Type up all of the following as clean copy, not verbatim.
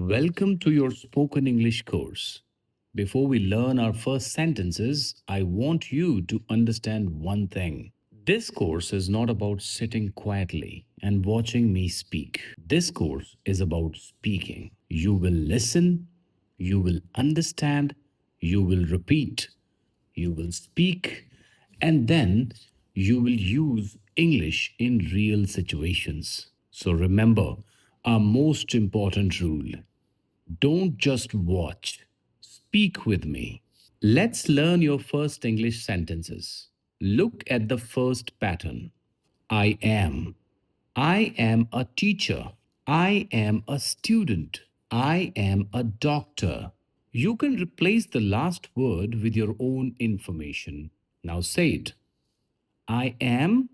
Welcome to your spoken English course. Before we learn our first sentences, I want you to understand one thing. This course is not about sitting quietly and watching me speak. This course is about speaking. You will listen, you will understand, you will repeat, you will speak, and then you will use English in real situations. So remember our most important rule: don't just watch, speak with me. Let's learn your first English sentences. Look at the first pattern. I am. I am a teacher. I am a student. I am a doctor. You can replace the last word with your own information. Now say it. I am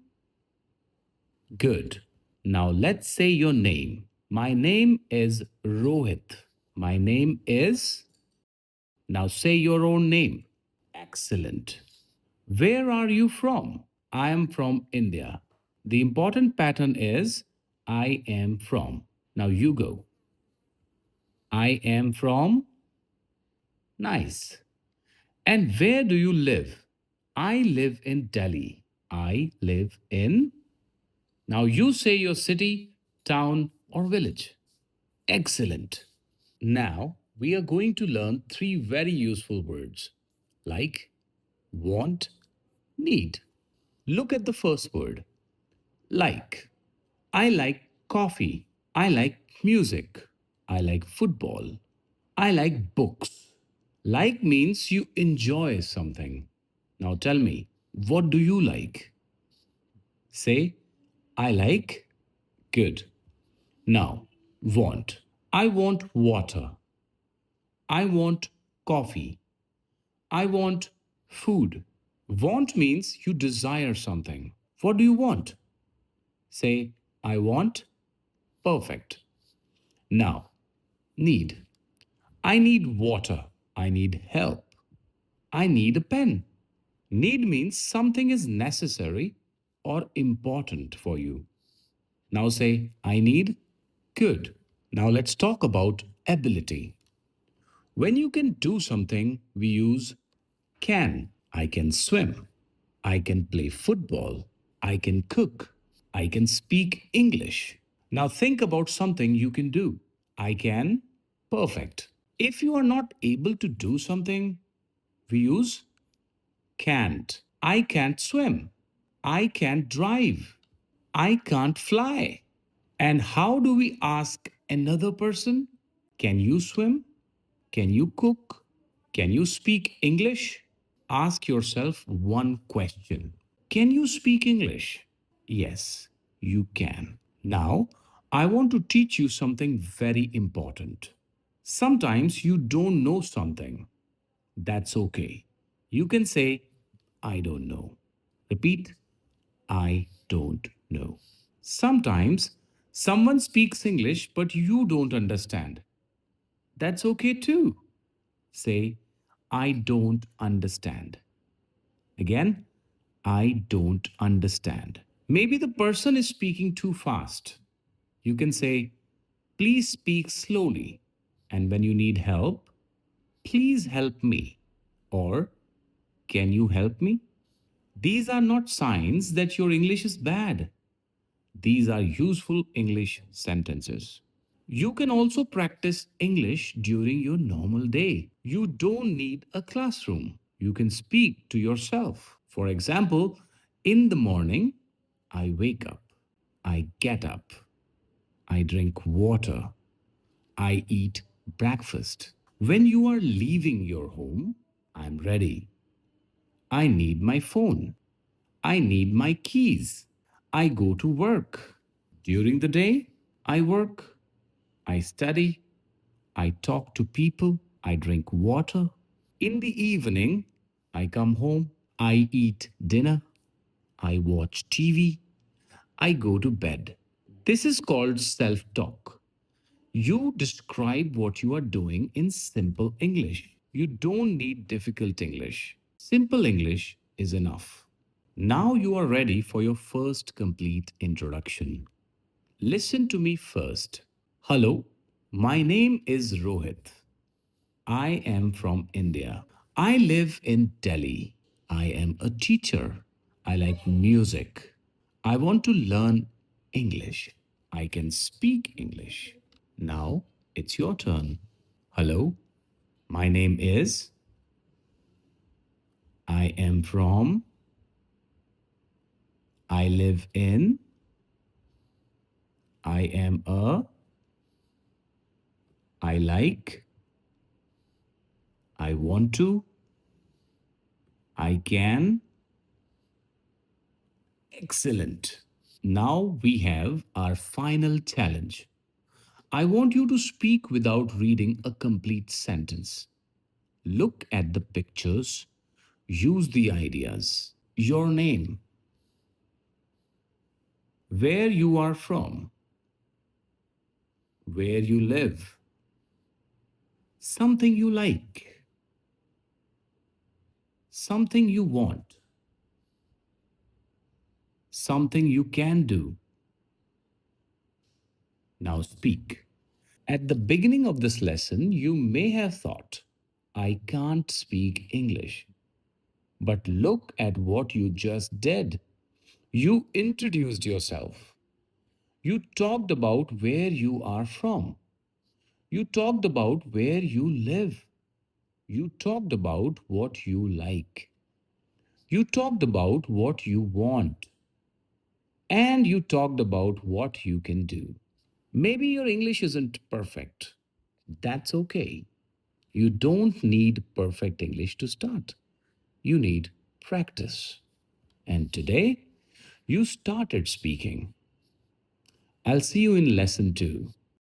good. Now let's say your name. My name is Rohit. My name is. Now say your own name. Excellent. Where are you from? I am from India. The important pattern is I am from. Now you go. I am from. Nice. And where do you live? I live in Delhi. I live in. Now you say your city, town, or village. Excellent. Now we are going to learn three very useful words like want, need. Look at the first word like. I like coffee. I like music. I like football. I like books. Like means you enjoy something. Now tell me, what do you like? Say, I like. Good. Now, want. I want water. I want coffee. I want food. Want means you desire something. What do you want? Say, I want. Perfect. Now, need. I need water. I need help. I need a pen. Need means something is necessary or important for you. Now say, I need. Good. Now let's talk about ability. When you can do something, we use can. I can swim. I can play football. I can cook. I can speak English. Now think about something you can do. I can. Perfect. If you are not able to do something, we use can't. I can't swim. I can't drive. I can't fly. And how do we ask another person? Can you swim? Can you cook? Can you speak English? Ask yourself one question. Can you speak English? Yes, you can. Now, I want to teach you something very important. Sometimes you don't know something. That's okay. You can say, I don't know. Repeat, I don't know. Sometimes someone speaks English but you don't understand. That's okay too. Say, I don't understand. Again, I don't understand. Maybe the person is speaking too fast. You can say, please speak slowly. And when you need help, please help me. Or, can you help me? These are not signs that your English is bad. These are useful English sentences. You can also practice English during your normal day. You don't need a classroom. You can speak to yourself. For example, in the morning, I wake up, I get up, I drink water, I eat breakfast. When you are leaving your home, I'm ready. I need my phone. I need my keys. I go to work. During the day, I work, I study, I talk to people, I drink water. In the evening, I come home, I eat dinner, I watch TV, I go to bed. This is called self talk. You describe what you are doing in simple English. You don't need difficult English. Simple English is enough. Now you are ready for your first complete introduction. Listen to me first. Hello, My name is Rohit. I am from India. I live in Delhi. I am a teacher. I like music. I want to learn English. I can speak English. Now it's your turn. Hello, my name is. I am from. I live in. I am a. I like. I want to. I can. Excellent. Now we have our final challenge. I want you to speak without reading a complete sentence. Look at the pictures, use the ideas. Your name, where you are from, where you live, something you like, something you want, something you can do. Now speak. At the beginning of this lesson, you may have thought, I can't speak English. But look at what you just did. You introduced yourself. You talked about where you are from. You talked about where you live. You talked about what you like. You talked about what you want. And you talked about what you can do. Maybe your English isn't perfect. That's okay. You don't need perfect English to start. You need practice. And today, you started speaking. I'll see you in lesson 2.